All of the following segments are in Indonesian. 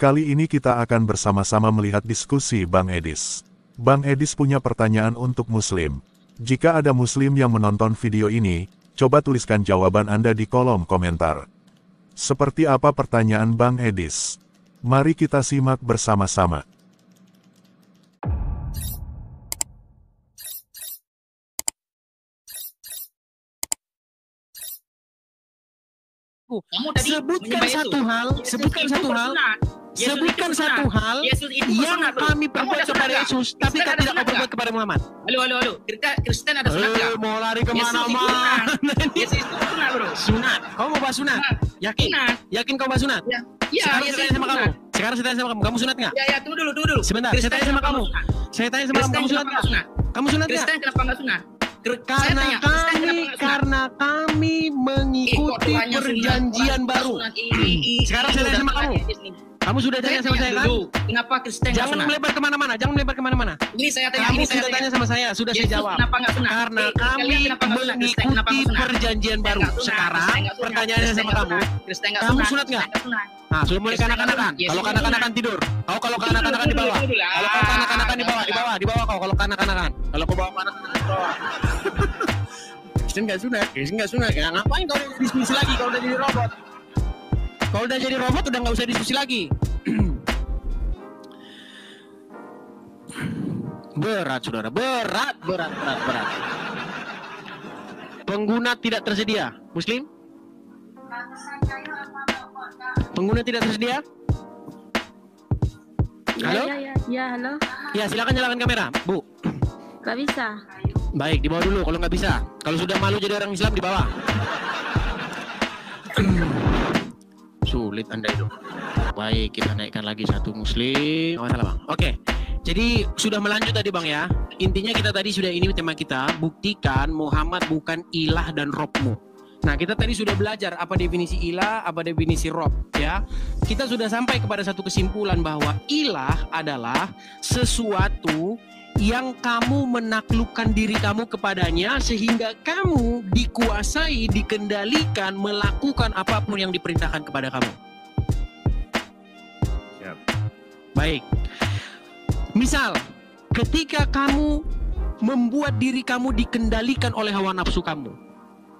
Kali ini kita akan bersama-sama melihat diskusi Bang Edis. Bang Edis punya pertanyaan untuk Muslim. Jika ada Muslim yang menonton video ini, coba tuliskan jawaban Anda di kolom komentar. Seperti apa pertanyaan Bang Edis? Mari kita simak bersama-sama. Sebutkan satu hal yang kami perbuat kepada Yesus, tapi kau tidak kau perbuat kepada Muhammad. Halo. Kristen ada sunat nggak? Mau lari kemana-mana? Yesus itu sunat, bro. Sunat? Kau mau bahas sunat? Yakin? Yakin kau bahas sunat? Iya. Sekarang saya tanya sama kamu. Kamu sunat nggak? Ya, tunggu dulu. Sebentar, saya tanya sama kamu. Kamu sunat nggak? Kamu sunat nggak? Kristen kenapa nggak sunat? Karena kami mengikuti perjanjian baru. Sekarang saya tanya sama kamu. Kamu sudah tanya sama saya kan? Kenapa Kristen nggak sunat? Jangan melebar kemana-mana. Ini saya tanya. Kamu sudah tanya sama saya, sudah saya jawab. Kenapa nggak sunat? Karena kami mengikuti perjanjian baru. Sekarang pertanyaannya sama kamu. Kamu sunat nggak? Nah, sudah mulai kanak-kanakan. Kalau kanak-kanakan tidur. Kalau kanak-kanakan di bawah. Kalau kau kanak-kanakan di bawah kau. Kalau kanak-kanakan. Kalau kau bawa kanak-kanakan di bawah. Kristen nggak sunat. Ya, ngapain kau diskusi lagi? Kau udah jadi robot. Kalau udah jadi robot udah nggak usah diskusi lagi. Berat, saudara. Berat. Pengguna tidak tersedia. Muslim? Pengguna tidak tersedia? Halo? Ya, halo. Ya, silakan nyalakan kamera, Bu. Gak bisa. Baik, di bawah dulu kalau nggak bisa. Kalau sudah malu jadi orang Islam, di bawah. Sulit Anda itu. Baik, kita naikkan lagi satu Muslim. Oh, salah Bang. Oke. Jadi sudah melanjut tadi Bang ya. Intinya kita tadi sudah ini tema kita, buktikan Muhammad bukan ilah dan robmu. Nah, kita tadi sudah belajar apa definisi ilah, apa definisi rob ya. Kita sudah sampai kepada satu kesimpulan bahwa ilah adalah sesuatu yang kamu menaklukkan diri kamu kepadanya sehingga kamu dikuasai, dikendalikan, melakukan apapun yang diperintahkan kepada kamu. Siap. Baik. Misal, ketika kamu membuat diri kamu dikendalikan oleh hawa nafsu kamu,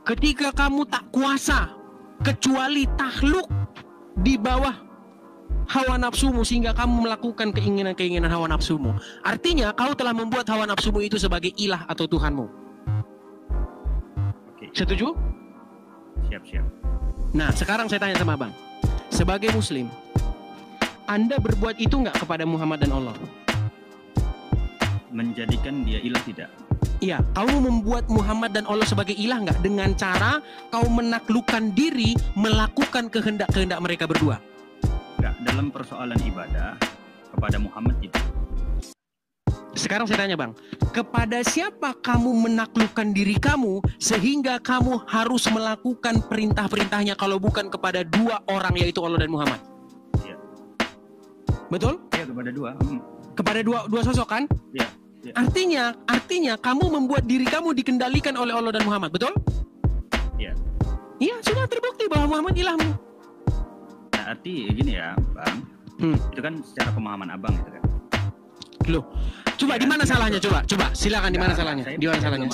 ketika kamu tak kuasa kecuali takluk di bawah hawa nafsumu sehingga kamu melakukan keinginan-keinginan hawa nafsumu. Artinya kau telah membuat hawa nafsumu itu sebagai ilah atau Tuhanmu. Oke. Setuju? Siap. Nah, sekarang saya tanya sama Abang. Sebagai Muslim, Anda berbuat itu nggak kepada Muhammad dan Allah? Menjadikan dia ilah tidak? Iya, kamu membuat Muhammad dan Allah sebagai ilah nggak? Dengan cara kau menaklukkan diri melakukan kehendak-kehendak mereka berdua? Enggak, dalam persoalan ibadah kepada Muhammad itu. Sekarang saya tanya Bang, kepada siapa kamu menaklukkan diri kamu sehingga kamu harus melakukan perintah-perintahnya kalau bukan kepada dua orang yaitu Allah dan Muhammad? Iya. Betul? Iya, kepada dua. Kepada dua sosok kan? Iya. Artinya kamu membuat diri kamu dikendalikan oleh Allah dan Muhammad, betul? Iya. Iya, sudah terbukti bahwa Muhammad ilahmu. Nah, arti gini ya, Bang. Itu kan secara pemahaman Abang gitu kan. Loh, coba di mana salahnya? Coba silakan di mana salahnya? Di mana salahnya?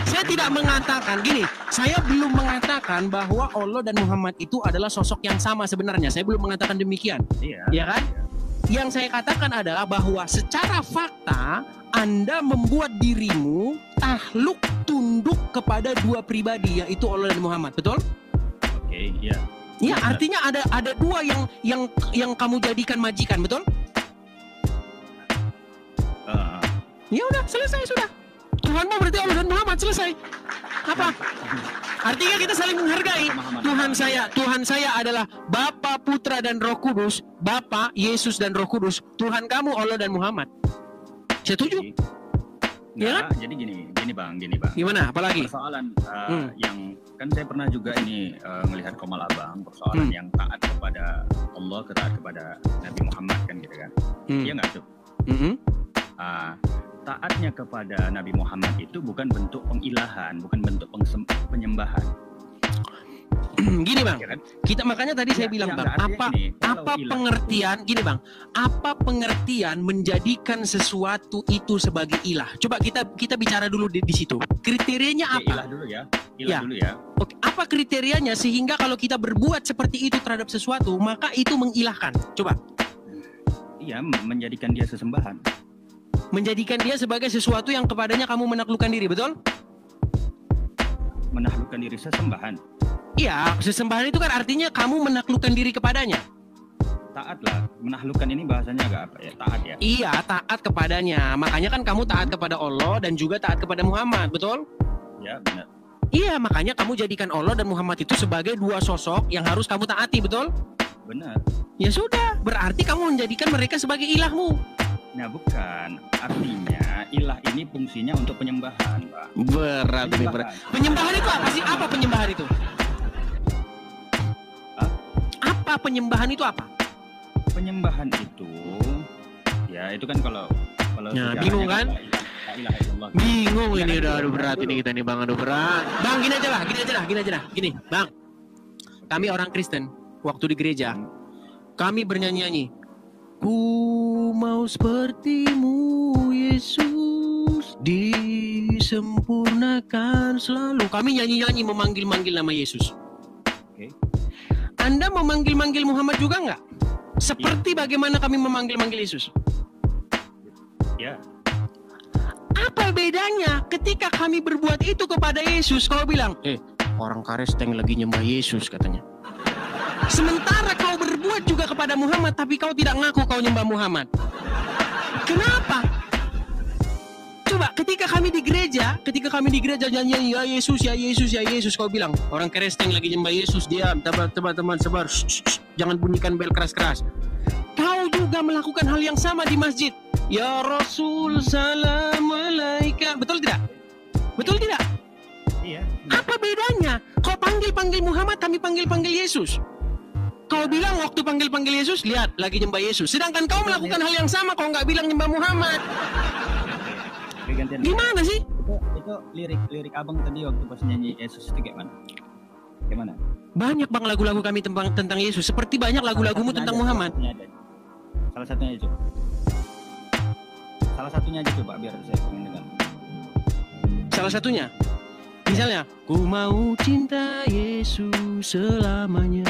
Saya tidak mengatakan gini. Saya belum mengatakan bahwa Allah dan Muhammad itu adalah sosok yang sama sebenarnya. Saya belum mengatakan demikian. Iya. Ya kan? Yang saya katakan adalah bahwa secara fakta Anda membuat dirimu takluk tunduk kepada dua pribadi yaitu Allah dan Muhammad, betul? Oke, iya. Iya, artinya ada dua yang kamu jadikan majikan, betul? Ya udah, selesai sudah. Tuhanmu berarti Allah dan Muhammad, selesai. Apa? Artinya kita saling menghargai. Tuhan saya adalah Bapa, Putra dan Roh Kudus. Bapa, Yesus dan Roh Kudus. Tuhan kamu Allah dan Muhammad. Setuju? Ya? Jadi gini Bang. Gimana? Apalagi? Persoalan yang kan saya pernah juga ini melihat komal Abang, persoalan yang taat kepada Allah, taat kepada Nabi Muhammad kan gitu kan. Iya nggak tuh? Taatnya kepada Nabi Muhammad itu bukan bentuk pengilahan, bukan bentuk penyembahan. Gini bang, Ya kan? kita makanya tadi saya Ya, bilang ya, bang, artinya apa gini, kalau apa ilah- pengertian gini bang, apa pengertian menjadikan sesuatu itu sebagai ilah? Coba kita bicara dulu di situ. Kriterianya Oke, apa? ilah dulu ya. Ilah Ya. dulu ya. Oke, apa kriterianya sehingga kalau kita berbuat seperti itu terhadap sesuatu, maka itu mengilahkan? Coba, Iya, menjadikan dia sesembahan. menjadikan dia sebagai sesuatu yang kepadanya kamu menaklukkan diri, betul? Menaklukkan diri sesembahan. Iya, sesembahan itu kan artinya kamu menaklukkan diri kepadanya. Taat lah. Menaklukkan ini bahasanya agak apa ya? Taat ya. Iya, taat kepadanya. Makanya kan kamu taat kepada Allah dan juga taat kepada Muhammad, betul? Ya, benar. Iya, makanya kamu jadikan Allah dan Muhammad itu sebagai dua sosok yang harus kamu taati, betul? Benar. Ya sudah, berarti kamu menjadikan mereka sebagai ilahmu. Nah, bukan. Artinya ilah ini fungsinya untuk penyembahan, Pak. Berat ini berat. Penyembahan itu apa sih? Apa penyembahan itu? Hah? Apa penyembahan itu apa? Penyembahan itu ya itu kan kalau Ya, sejarahnya bingung kan? La ilaha illallah. Bingung Ya, ini kan? udah aduh berat ini kita nih Bang, aduh berat. Bang, gini aja lah. Gini, Bang. Kami orang Kristen waktu di gereja. Kami bernyanyi-nyanyi. Ku mau sepertimu Yesus, disempurnakan selalu. Kami nyanyi-nyanyi memanggil-manggil nama Yesus. Oke. Anda memanggil-manggil Muhammad juga nggak? Seperti bagaimana kami memanggil-manggil Yesus. Ya, Apa bedanya ketika kami berbuat itu kepada Yesus? Kau bilang, orang Karesteng lagi nyembah Yesus katanya. Sementara kau berbuat juga kepada Muhammad, tapi kau tidak ngaku kau nyembah Muhammad. Kenapa? Coba ketika kami di gereja nyanyi ya Yesus, ya Yesus, ya Yesus, kau bilang orang Kristen lagi nyembah Yesus, diam, teman-teman sebar, jangan bunyikan bel keras-keras. Kau juga melakukan hal yang sama di masjid. Ya Rasul salam alaika. Betul tidak? Betul tidak? iya. Apa bedanya? Kau panggil Muhammad, kami panggil Yesus. Kau bilang waktu panggil Yesus, lihat lagi nyembah Yesus. Sedangkan kau melakukan hal yang sama, kau nggak bilang nyembah Muhammad. Oke, gantian. Gimana sih? Itu lirik abang tadi waktu pas nyanyi Yesus itu kayak mana? Gimana? Banyak bang lagu-lagu kami tentang Yesus. Seperti banyak lagu-lagumu tentang Muhammad. Salah satunya aja. Salah satunya aja coba biar saya pengen dengar. Salah satunya, misalnya, ku mau cinta Yesus selamanya.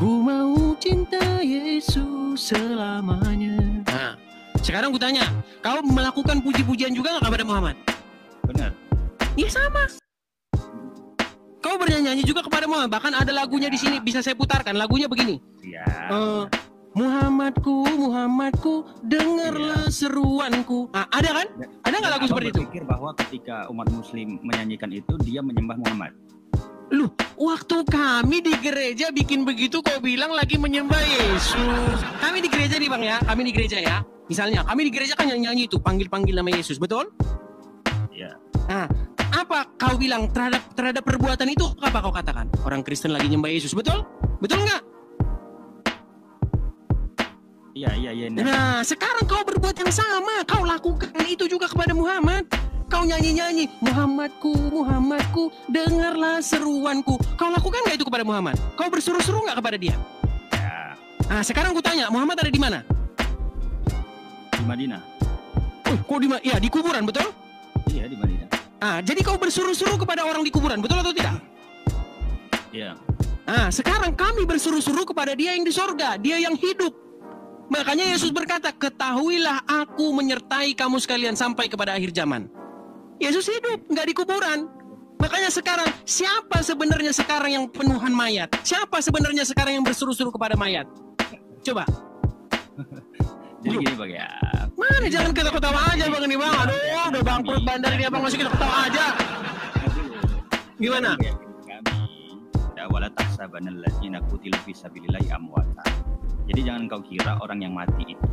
Ku mau cinta Yesus selamanya. Nah, sekarang ku tanya, kau melakukan puji-pujian juga nggak kepada Muhammad? Benar. Iya sama. Kau bernyanyi juga kepada Muhammad. Bahkan ada lagunya di sini bisa saya putarkan. Lagunya begini. Iya. Muhammadku, dengarlah seruanku. Ah, ada kan? Ada nggak lagu Abang seperti itu? berpikir bahwa ketika umat Muslim menyanyikan itu dia menyembah Muhammad. Loh, waktu kami di gereja bikin begitu, kau bilang lagi menyembah Yesus. Kami di gereja nih bang ya, kami di gereja ya. Misalnya, kami di gereja kan nyanyi itu, panggil-panggil nama Yesus, betul? Iya. Nah, apa kau bilang terhadap perbuatan itu? Apa kau katakan? Orang Kristen lagi nyembah Yesus, betul? Betul nggak? Iya. Nah, sekarang kau berbuat yang sama. Kau lakukan itu juga kepada Muhammad. Kau nyanyi-nyanyi, Muhammadku, dengarlah seruanku. Kau lakukan nggak itu kepada Muhammad? Kau berseru-seru nggak kepada dia? Ya. Nah, sekarang ku tanya, Muhammad ada di mana? Di Madinah. Kok ya, di kuburan, betul? Iya, di Madinah. Ah, jadi kau berseru-seru kepada orang di kuburan, betul atau tidak? Iya. Nah, sekarang kami berseru-seru kepada dia yang di sorga, dia yang hidup. Makanya Yesus berkata, ketahuilah aku menyertai kamu sekalian sampai kepada akhir zaman. Yesus hidup, nggak di kuburan. Makanya sekarang, siapa sebenarnya sekarang yang penuhan mayat? Siapa sebenarnya sekarang yang berseru-seru kepada mayat? Coba. Jadi gini bang ya. Mana jangan ketawa-ketawa aja bang ini bang. Aduh, udah bangkrut bandar ini abang masih ketawa aja. Gimana? Kami wala tahsabanal ladzina qutilu fi sabilillahi amwata. Jadi jangan kau kira orang yang mati itu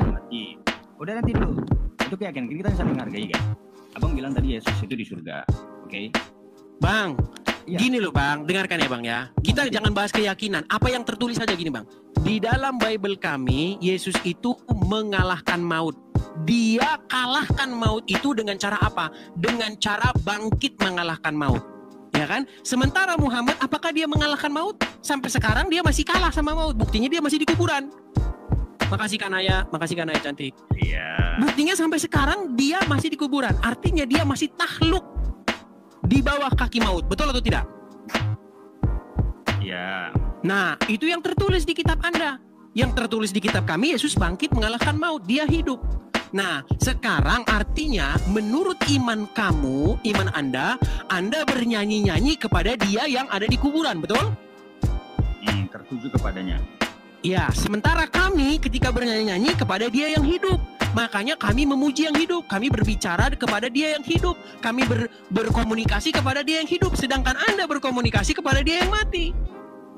mati. Udah nanti dulu. Itu keyakinan kita saling menghargai kan. Abang bilang tadi Yesus itu di surga. Oke. Bang, Iya. gini loh bang, dengarkan ya bang ya. Kita jangan bahas keyakinan. Apa yang tertulis saja gini bang. Di dalam Bible kami, Yesus itu mengalahkan maut. Dia kalahkan maut itu dengan cara apa? Dengan cara bangkit mengalahkan maut. Ya kan? Sementara Muhammad, apakah dia mengalahkan maut? Sampai sekarang dia masih kalah sama maut. Buktinya dia masih di kuburan. Makasih Kanaya cantik. Iya. Buktinya sampai sekarang dia masih di kuburan. Artinya dia masih takluk di bawah kaki maut. Betul atau tidak? Iya. Nah, itu yang tertulis di kitab Anda. Yang tertulis di kitab kami, Yesus bangkit mengalahkan maut. Dia hidup. Nah, sekarang artinya menurut iman kamu, iman Anda bernyanyi-nyanyi kepada dia yang ada di kuburan, betul? Tertuju kepadanya. Ya, sementara kami ketika bernyanyi-nyanyi kepada dia yang hidup. Makanya kami memuji yang hidup. Kami berbicara kepada dia yang hidup. Kami berkomunikasi kepada dia yang hidup. Sedangkan Anda berkomunikasi kepada dia yang mati.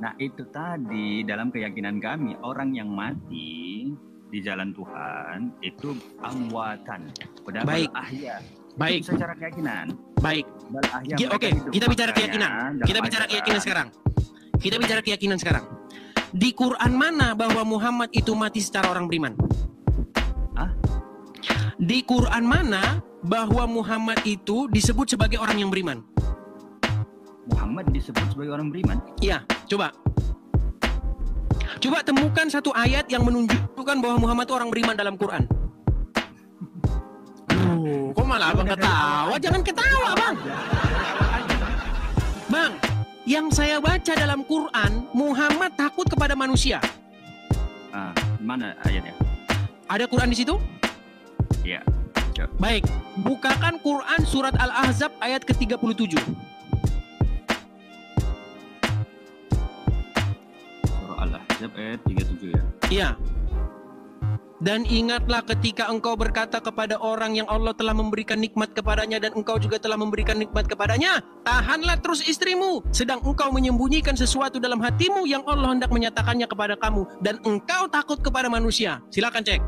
Nah, itu tadi dalam keyakinan kami, orang yang mati di jalan Tuhan itu amwatan. Padahal Baik. ahya. Baik. Itu secara keyakinan. Baik. Bal ahya Oke, mereka hidup. kita bicara Makanya, keyakinan. dalam Kita bicara ajaran- keyakinan sekarang. Kita bicara keyakinan sekarang. Di Quran mana bahwa Muhammad itu mati secara orang beriman? Hah? Di Quran mana bahwa Muhammad itu disebut sebagai orang yang beriman? Muhammad disebut sebagai orang beriman. Iya, coba. Coba temukan satu ayat yang menunjukkan bahwa Muhammad itu orang beriman dalam Quran. Kok malah abang ketawa? Jangan ketawa, bang. Bang, yang saya baca dalam Quran, Muhammad takut kepada manusia. Mana ayatnya? Ada Quran di situ? Iya. Baik, bukakan Quran surat Al-Ahzab ayat ke-37. Surah Al-Ahzab ayat 37 ya. Iya. Dan ingatlah ketika engkau berkata kepada orang yang Allah telah memberikan nikmat kepadanya dan engkau juga telah memberikan nikmat kepadanya, tahanlah terus istrimu, sedang engkau menyembunyikan sesuatu dalam hatimu yang Allah hendak menyatakannya kepada kamu, dan engkau takut kepada manusia. Silakan cek.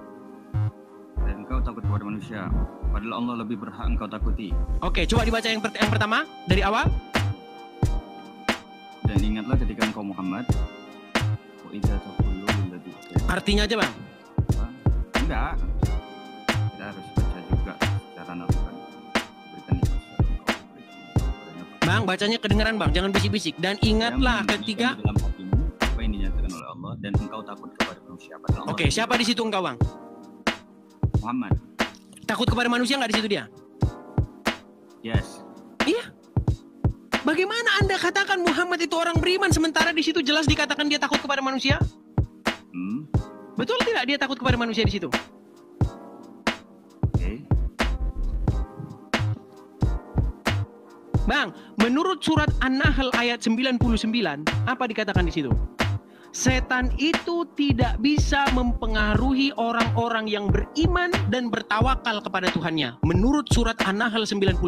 Dan engkau takut kepada manusia, padahal Allah lebih berhak engkau takuti. Oke, coba dibaca yang pertama dari awal. Dan ingatlah ketika engkau Muhammad, wa idza taqulu lilladzi Artinya aja, Bang. enggak. Kita harus baca juga secara nafsuan. Berikan nikmat secara engkau. Bang, bacanya kedengaran, Bang. Jangan bisik-bisik. Dan ingatlah ketika. dalam hatimu apa yang dinyatakan oleh Allah dan engkau takut kepada manusia. Padahal Allah Oke, siapa di situ engkau, Bang? Muhammad. Takut kepada manusia nggak di situ dia? Yes. Iya. Bagaimana Anda katakan Muhammad itu orang beriman sementara di situ jelas dikatakan dia takut kepada manusia? Betul tidak dia takut kepada manusia di situ? Oke. Bang, menurut surat An-Nahl ayat 99, apa dikatakan di situ? Setan itu tidak bisa mempengaruhi orang-orang yang beriman dan bertawakal kepada Tuhannya. Menurut surat An-Nahl 99.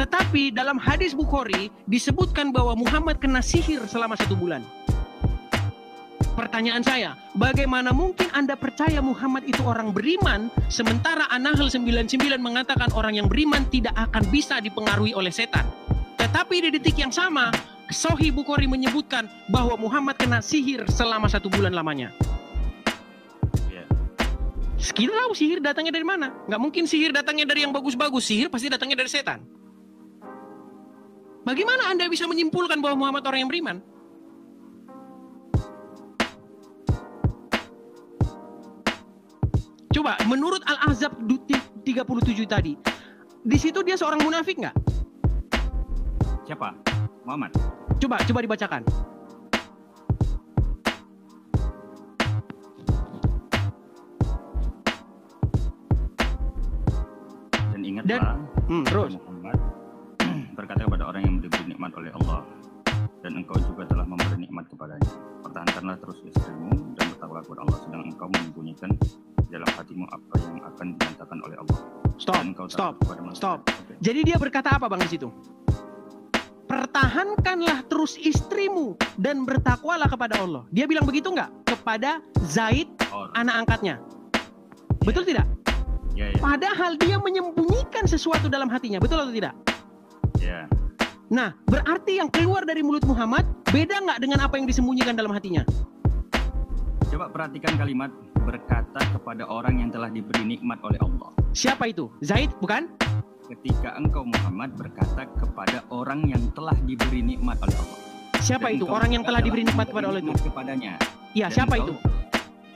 Tetapi dalam hadis Bukhari disebutkan bahwa Muhammad kena sihir selama 1 bulan. Pertanyaan saya, bagaimana mungkin Anda percaya Muhammad itu orang beriman, sementara An-Nahl 99 mengatakan orang yang beriman tidak akan bisa dipengaruhi oleh setan. Tetapi di detik yang sama, Sahih Bukhari menyebutkan bahwa Muhammad kena sihir selama 1 bulan lamanya. Kita tahu sihir datangnya dari mana? Nggak mungkin sihir datangnya dari yang bagus-bagus, sihir pasti datangnya dari setan. Bagaimana Anda bisa menyimpulkan bahwa Muhammad orang yang beriman? Coba, menurut Al-Ahzab 37 tadi, di situ dia seorang munafik nggak? Siapa? Muhammad. Coba dibacakan. Dan ingatlah, terus Muhammad berkata kepada orang yang diberi nikmat oleh Allah, dan engkau juga telah memberi nikmat kepadanya. Pertahankanlah terus istrimu dan bertakwalah kepada Allah, sedang engkau menyembunyikan dalam hatimu apa yang akan dinyatakan oleh Allah. Stop. Okay. Jadi dia berkata apa bang di situ? Pertahankanlah terus istrimu dan bertakwalah kepada Allah. Dia bilang begitu nggak kepada Zaid, anak angkatnya? Betul tidak? Ya. Padahal dia menyembunyikan sesuatu dalam hatinya. Betul atau tidak? Ya. Nah, berarti yang keluar dari mulut Muhammad beda nggak dengan apa yang disembunyikan dalam hatinya? Coba perhatikan kalimat berkata kepada orang yang telah diberi nikmat oleh Allah. Siapa itu? Zaid, bukan? ketika engkau Muhammad berkata kepada orang yang telah diberi nikmat oleh Allah. Siapa itu orang yang telah diberi nikmat kepada Allah itu? Kepadanya. Iya, siapa itu?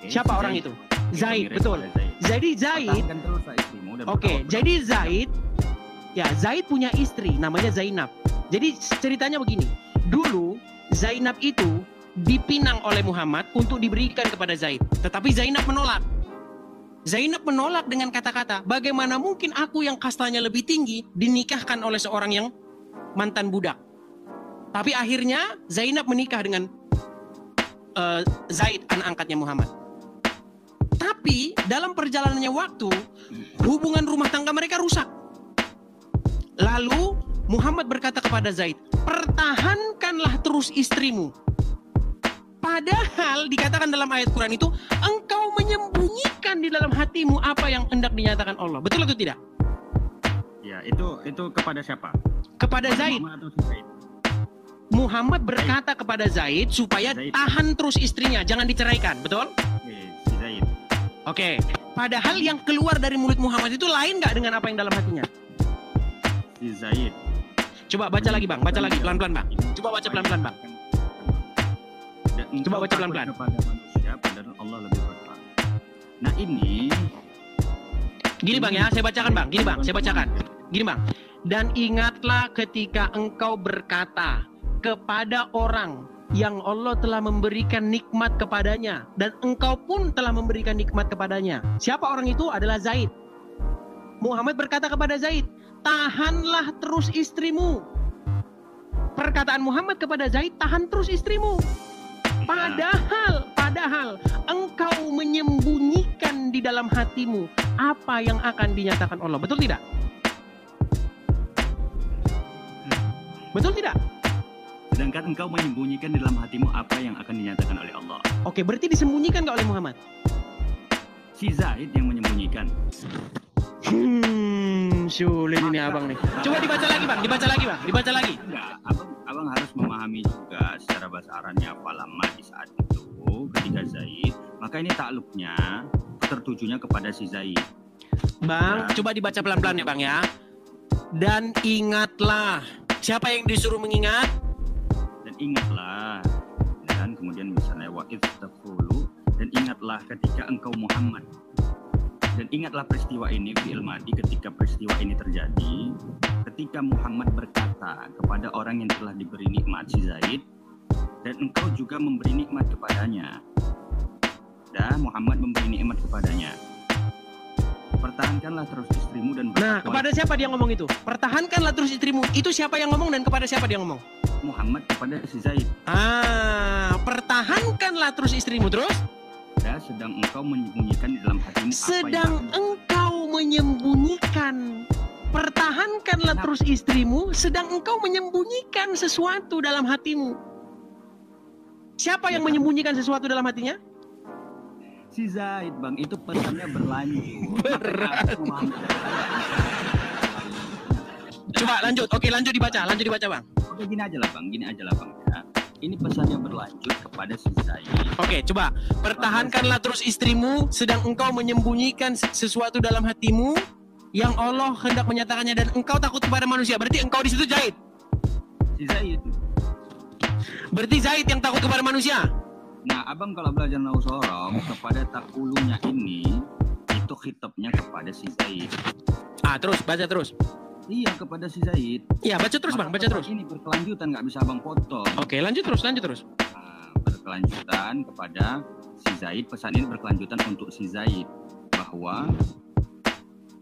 Siapa orang itu? Zaid, betul. Jadi Zaid. Oke, jadi Zaid, ya Zaid punya istri namanya Zainab. Jadi ceritanya begini. Dulu Zainab itu dipinang oleh Muhammad untuk diberikan kepada Zaid. Tetapi Zainab menolak. Zainab menolak dengan kata-kata, bagaimana mungkin aku yang kastanya lebih tinggi dinikahkan oleh seorang yang mantan budak. Tapi akhirnya Zainab menikah dengan Zaid, anak angkatnya Muhammad. Tapi dalam perjalanannya waktu, hubungan rumah tangga mereka rusak. Lalu Muhammad berkata kepada Zaid, pertahankanlah terus istrimu. Padahal dikatakan dalam ayat Quran itu, engkau menyembunyikan di dalam hatimu apa yang hendak dinyatakan Allah. Betul atau tidak? Ya, itu kepada siapa? Kepada Zaid. Muhammad berkata kepada Zaid supaya tahan terus istrinya, jangan diceraikan. Betul? Si Zaid. Oke. Padahal yang keluar dari mulut Muhammad itu lain nggak dengan apa yang dalam hatinya? Si Zaid. Coba baca lagi bang, baca lagi pelan-pelan bang. Coba baca pelan-pelan bang. Coba baca pelan-pelan. Kepada manusia, padahal Allah lebih berhak. Nah ini. Gini bang ya, saya bacakan bang. Gini bang, saya bacakan. Gini bang. Dan ingatlah ketika engkau berkata kepada orang yang Allah telah memberikan nikmat kepadanya, dan engkau pun telah memberikan nikmat kepadanya. Siapa orang itu? Adalah Zaid. Muhammad berkata kepada Zaid, tahanlah terus istrimu. Perkataan Muhammad kepada Zaid, tahan terus istrimu. Padahal engkau menyembunyikan di dalam hatimu apa yang akan dinyatakan Allah. Betul tidak? Betul tidak? Sedangkan engkau menyembunyikan di dalam hatimu apa yang akan dinyatakan oleh Allah. Oke, berarti disembunyikan nggak oleh Muhammad? Si Zaid yang menyembunyikan. Sulit ini abang nih. Coba dibaca lagi bang, dibaca lagi. Enggak, abang harus memahami juga secara bahasa Arabnya falamma di saat itu ketika Zaid, maka ini takluknya tertujunya kepada si Zaid. Bang, coba dibaca pelan-pelan ya bang ya. Dan ingatlah, siapa yang disuruh mengingat? Dan ingatlah, dan kemudian misalnya wa'idh taqulu, dan ingatlah ketika engkau Muhammad. Dan ingatlah peristiwa ini fi'il madi, ketika peristiwa ini terjadi, ketika Muhammad berkata kepada orang yang telah diberi nikmat si Zaid, dan engkau juga memberi nikmat kepadanya. Dan Muhammad memberi nikmat kepadanya. Pertahankanlah terus istrimu dan Nah, kepada siapa dia ngomong itu? Pertahankanlah terus istrimu. Itu siapa yang ngomong dan kepada siapa dia ngomong? Muhammad kepada si Zaid. Pertahankanlah terus istrimu terus. Dan sedang engkau menyembunyikan di dalam hatimu sedang engkau menyembunyikan. Pertahankanlah terus istrimu, sedang engkau menyembunyikan sesuatu dalam hatimu. Siapa yang menyembunyikan sesuatu dalam hatinya? Si Zaid bang, itu pesannya berlanjut. Berat. Coba lanjut, oke lanjut dibaca bang. Oke gini aja lah bang ya. Ini pesannya berlanjut kepada si Zaid. Oke, coba. Pertahankanlah terus istrimu, sedang engkau menyembunyikan sesuatu dalam hatimu yang Allah hendak menyatakannya, dan engkau takut kepada manusia. Berarti engkau di situ Zaid. Si Zaid. Berarti Zaid yang takut kepada manusia. Nah, abang kalau belajar nahwu sorong kepada takulunya ini, itu khitabnya kepada si Zaid. Terus baca terus. Iya, kepada si Zaid. Iya, baca terus bang, baca terus. Ini berkelanjutan, nggak bisa abang potong. Oke, lanjut terus. Berkelanjutan kepada si Zaid. Pesan ini berkelanjutan untuk si Zaid, bahwa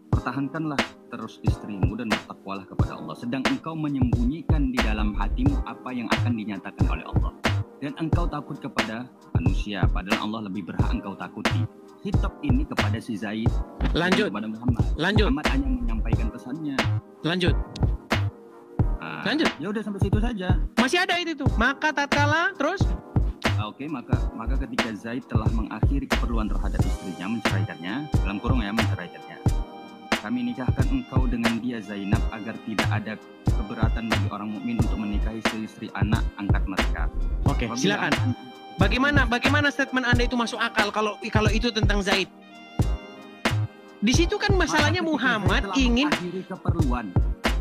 pertahankanlah terus istrimu dan bertakwalah kepada Allah. Sedang engkau menyembunyikan di dalam hatimu apa yang akan dinyatakan oleh Allah. Dan engkau takut kepada manusia, padahal Allah lebih berhak engkau takuti. Khitab ini kepada si Zaid. Lanjut. Kepada Muhammad. Lanjut. Muhammad hanya menyampaikan pesannya. Lanjut. Lanjut. Ya udah sampai situ saja. Masih ada itu. Maka tatkala terus. Oke, maka ketika Zaid telah mengakhiri keperluan terhadap istrinya, menceraikannya, dalam kurung ya, menceraikannya. Kami nikahkan engkau dengan dia Zainab agar tidak ada keberatan bagi orang mukmin untuk menikahi istri anak angkat mereka. Oke, silakan. Bagaimana statement Anda itu masuk akal kalau itu tentang Zaid? Di situ kan masalahnya Muhammad Telah ingin. mengakhiri keperluan.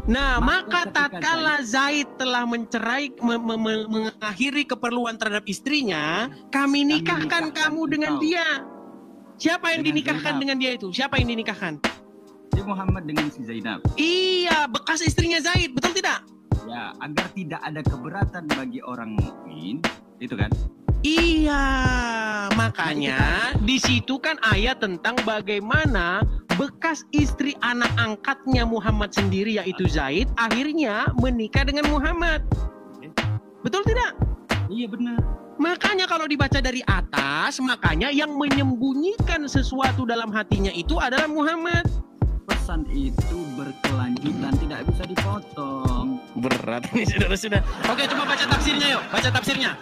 Nah, maka ketika tatkala Zaid telah mengakhiri keperluan terhadap istrinya, kami nikahkan kamu dengan engkau. dia. Siapa yang Dengan dinikahkan Zainab. dengan dia itu? Siapa yang dinikahkan? Jadi Muhammad dengan si Zainab. Iya, bekas istrinya Zaid, betul tidak? Ya, agar tidak ada keberatan bagi orang mukmin, itu kan? Iya, makanya di situ kan ayat tentang bagaimana bekas istri anak angkatnya Muhammad sendiri yaitu Zaid akhirnya menikah dengan Muhammad. Betul tidak? Iya benar. Makanya kalau dibaca dari atas, makanya yang menyembunyikan sesuatu dalam hatinya itu adalah Muhammad. Pesan itu berkelanjutan, tidak bisa dipotong. Berat ini saudara-saudara. Oke, coba baca tafsirnya yuk, baca tafsirnya.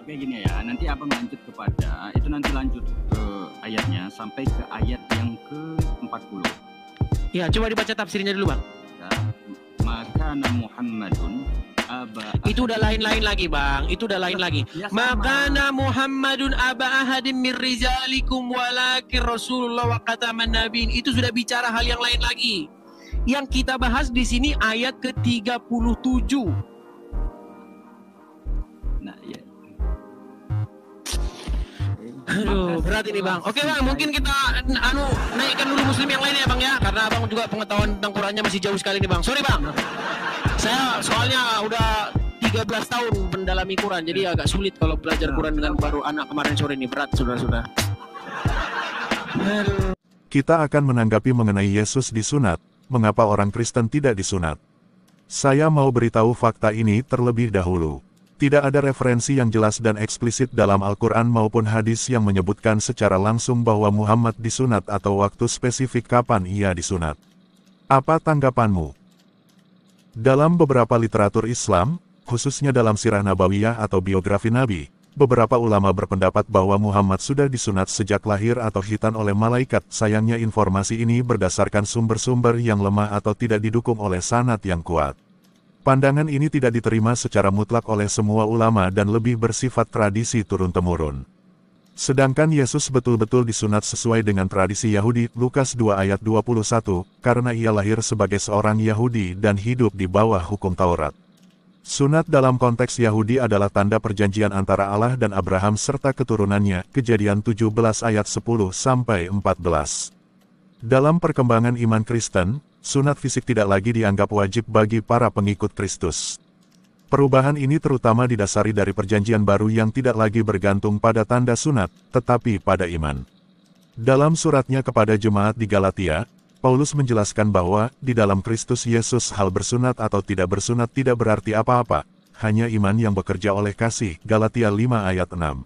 Oke gini ya, nanti abang lanjut kepada, itu nanti lanjut ke ayatnya sampai ke ayat yang ke-40. Ya, coba dibaca tafsirnya dulu, Bang. Ya, maka Muhammadun Itu udah lain-lain lagi, Bang. Itu udah lain lagi. Ya, sama. Makana Muhammadun aba ahadin min rizalikum walakin Rasulullah wa khataman nabiin. Itu sudah bicara hal yang lain lagi. Yang kita bahas di sini ayat ke-37. Nah, ya. Aduh, berat ini, Bang. Oke, Bang, mungkin kita naikkan dulu muslim yang lain ya, Bang ya. Karena Abang juga pengetahuan tentang Qurannya masih jauh sekali nih, Bang. Sorry, Bang. Saya soalnya udah 13 tahun mendalami Quran, jadi agak sulit kalau belajar Quran dengan baru anak kemarin sore ini. Berat, saudara-saudara. Kita akan menanggapi mengenai Yesus disunat, mengapa orang Kristen tidak disunat. Saya mau beritahu fakta ini terlebih dahulu. Tidak ada referensi yang jelas dan eksplisit dalam Al-Quran maupun hadis yang menyebutkan secara langsung bahwa Muhammad disunat atau waktu spesifik kapan ia disunat. Apa tanggapanmu? Dalam beberapa literatur Islam, khususnya dalam Sirah Nabawiyah atau biografi Nabi, beberapa ulama berpendapat bahwa Muhammad sudah disunat sejak lahir atau khitan oleh malaikat. Sayangnya informasi ini berdasarkan sumber-sumber yang lemah atau tidak didukung oleh sanad yang kuat. Pandangan ini tidak diterima secara mutlak oleh semua ulama dan lebih bersifat tradisi turun-temurun. Sedangkan Yesus betul-betul disunat sesuai dengan tradisi Yahudi, Lukas 2 ayat 21, karena ia lahir sebagai seorang Yahudi dan hidup di bawah hukum Taurat. Sunat dalam konteks Yahudi adalah tanda perjanjian antara Allah dan Abraham serta keturunannya, Kejadian 17 ayat 10-14. Dalam perkembangan iman Kristen, sunat fisik tidak lagi dianggap wajib bagi para pengikut Kristus. Perubahan ini terutama didasari dari perjanjian baru yang tidak lagi bergantung pada tanda sunat, tetapi pada iman. Dalam suratnya kepada jemaat di Galatia, Paulus menjelaskan bahwa, di dalam Kristus Yesus hal bersunat atau tidak bersunat tidak berarti apa-apa, hanya iman yang bekerja oleh kasih, Galatia 5 ayat 6.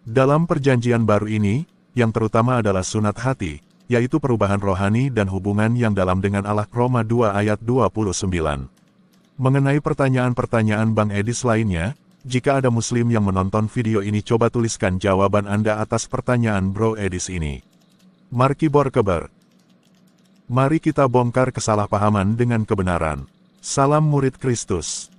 Dalam perjanjian baru ini, yang terutama adalah sunat hati, yaitu perubahan rohani dan hubungan yang dalam dengan Allah, Roma 2 ayat 29. Mengenai pertanyaan-pertanyaan Bang Edis lainnya, jika ada muslim yang menonton video ini coba tuliskan jawaban Anda atas pertanyaan Bro Edis ini. Marki Borkeber. Mari kita bongkar kesalahpahaman dengan kebenaran. Salam murid Kristus.